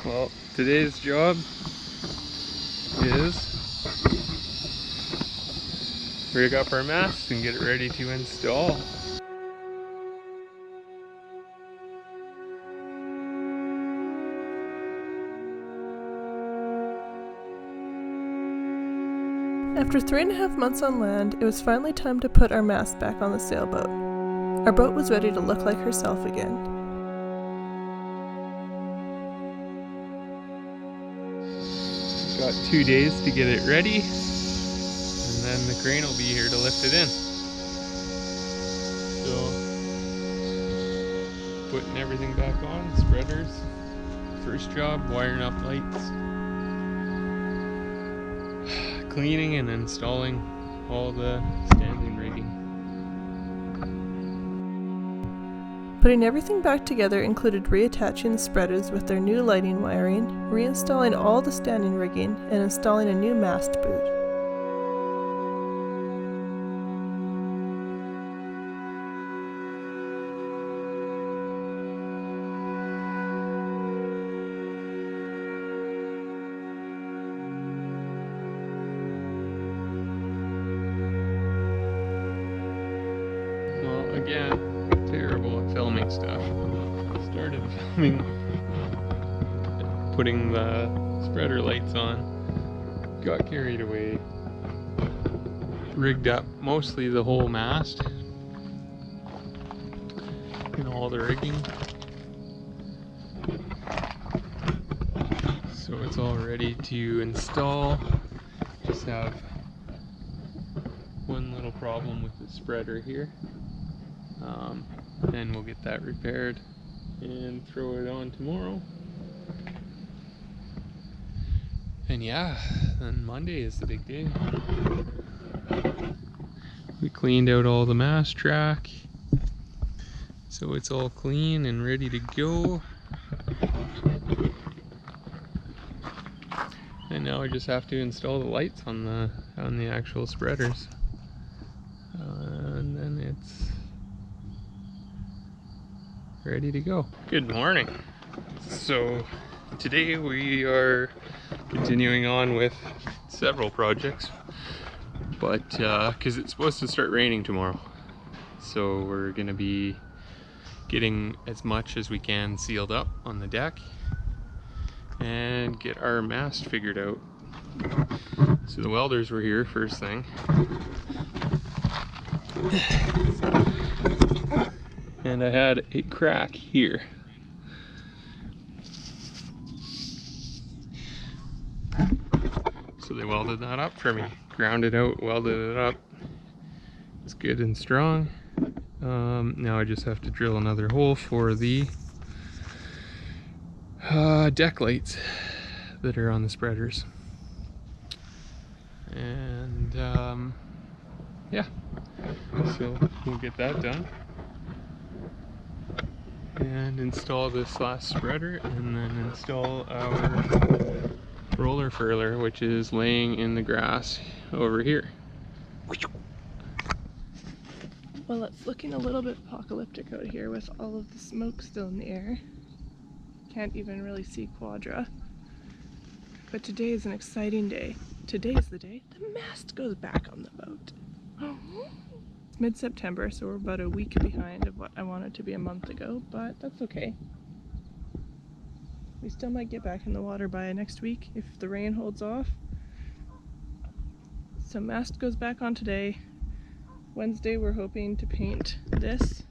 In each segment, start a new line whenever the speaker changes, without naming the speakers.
Well, today's job is rig up our mast and get it ready to install.
After 3.5 months on land, it was finally time to put our mast back on the sailboat. Our boat was ready to look like herself again.
Got 2 days to get it ready, and then the crane will be here to lift it in. So, putting everything back on, spreaders, first job, wiring up lights, cleaning and installing all the standing rigging.
Putting everything back together included reattaching the spreaders with their new lighting wiring, reinstalling all the standing rigging, and installing a new mast boot.
Well, again, terrible at filming stuff. Started filming, putting the spreader lights on, got carried away, rigged up mostly the whole mast and all the rigging, so it's all ready to install. Just have one little problem with the spreader here. And we'll get that repaired and throw it on tomorrow. And yeah, then Monday is the big day. We cleaned out all the mast track, so it's all clean and ready to go. And now I just have to install the lights on the actual spreaders, and then it's ready to go. Good morning. So today we are continuing on with several projects, but because it's supposed to start raining tomorrow, so we're gonna be getting as much as we can sealed up on the deck and get our mast figured out. So the welders were here first thing, and I had a crack here. So they welded that up for me, ground it out, welded it up. It's good and strong. Now I just have to drill another hole for the deck lights that are on the spreaders. And yeah, so we'll get that done and install this last spreader, and then install our roller furler, which is laying in the grass over here.
Well, it's looking a little bit apocalyptic out here with all of the smoke still in the air. Can't even really see Quadra. But today is an exciting day. Today is the day the mast goes back on the boat. It's mid-September, so we're about a week behind of what I wanted to be a month ago, but that's okay. We still might get back in the water by next week if the rain holds off. So mast goes back on today. Wednesday we're hoping to paint this.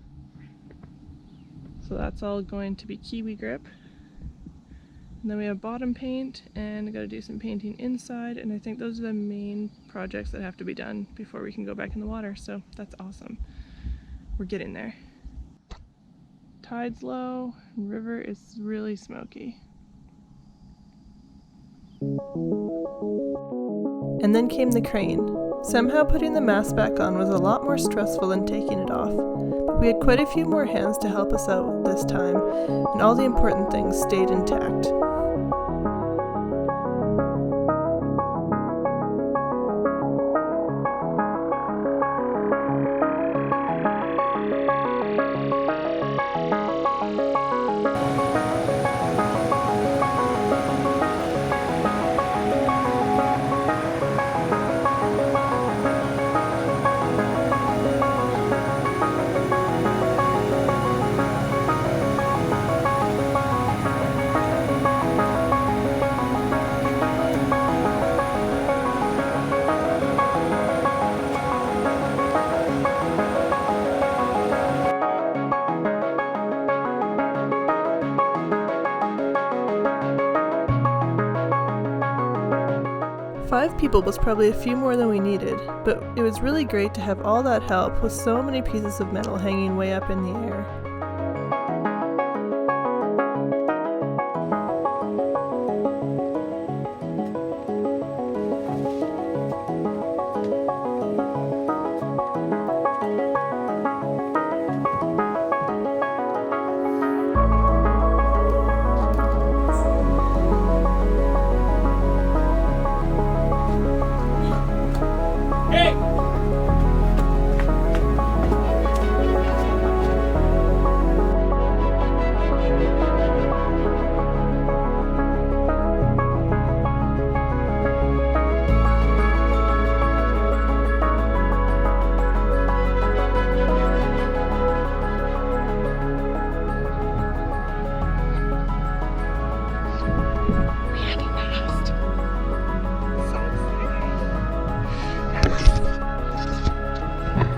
So that's all going to be kiwi grip. And then we have bottom paint, and I gotta do some painting inside, and I think those are the main projects that have to be done before we can go back in the water, so that's awesome. We're getting there. Tide's low, river is really smoky. And then came the crane. Somehow putting the mast back on was a lot more stressful than taking it off, but we had quite a few more hands to help us out this time, and all the important things stayed intact. 5 people was probably a few more than we needed, but it was really great to have all that help with so many pieces of metal hanging way up in the air.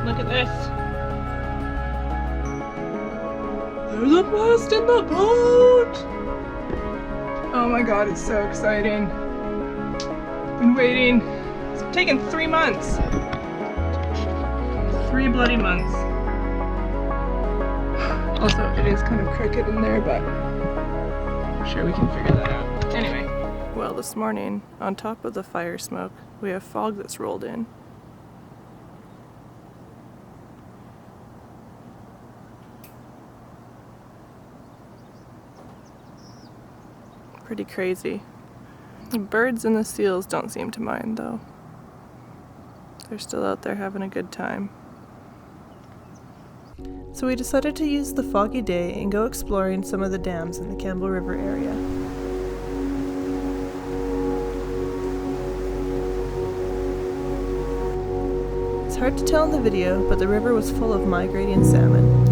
Look at this. There's a mast in the boat! Oh my god, it's so exciting. Been waiting. It's taken 3 months. 3 bloody months. Also, it is kind of crooked in there, but I'm sure we can figure that out. Anyway. Well, this morning, on top of the fire smoke, we have fog that's rolled in. Pretty crazy. The birds and the seals don't seem to mind though. They're still out there having a good time. So we decided to use the foggy day and go exploring some of the dams in the Campbell River area. It's hard to tell in the video, but the river was full of migrating salmon.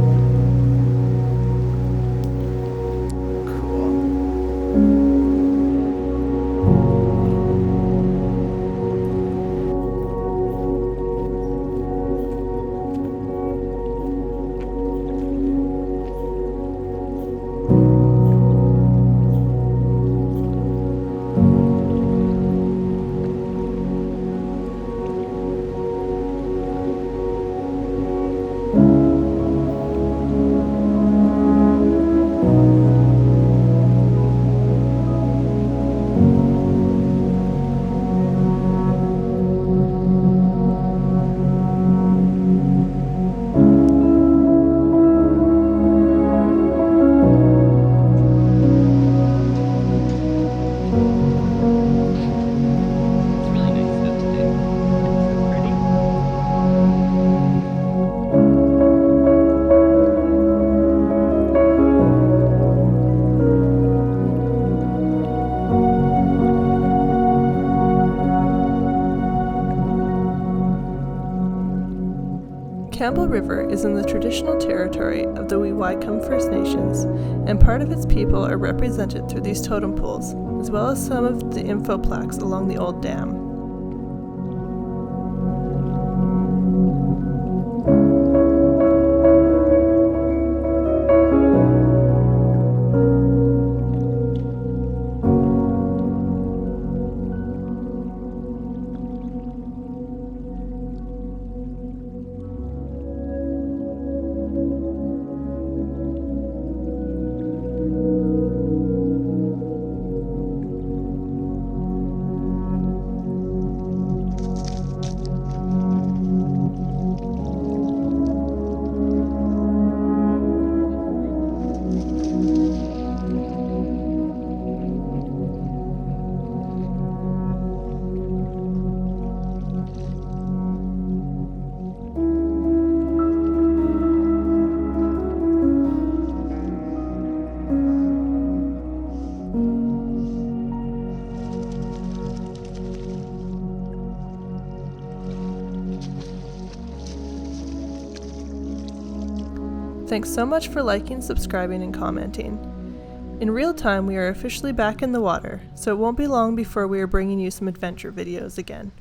Campbell River is in the traditional territory of the Waikum First Nations, and part of its people are represented through these totem poles, as well as some of the info plaques along the old dam. Thanks so much for liking, subscribing, and commenting. In real time, we are officially back in the water, so it won't be long before we are bringing you some adventure videos again.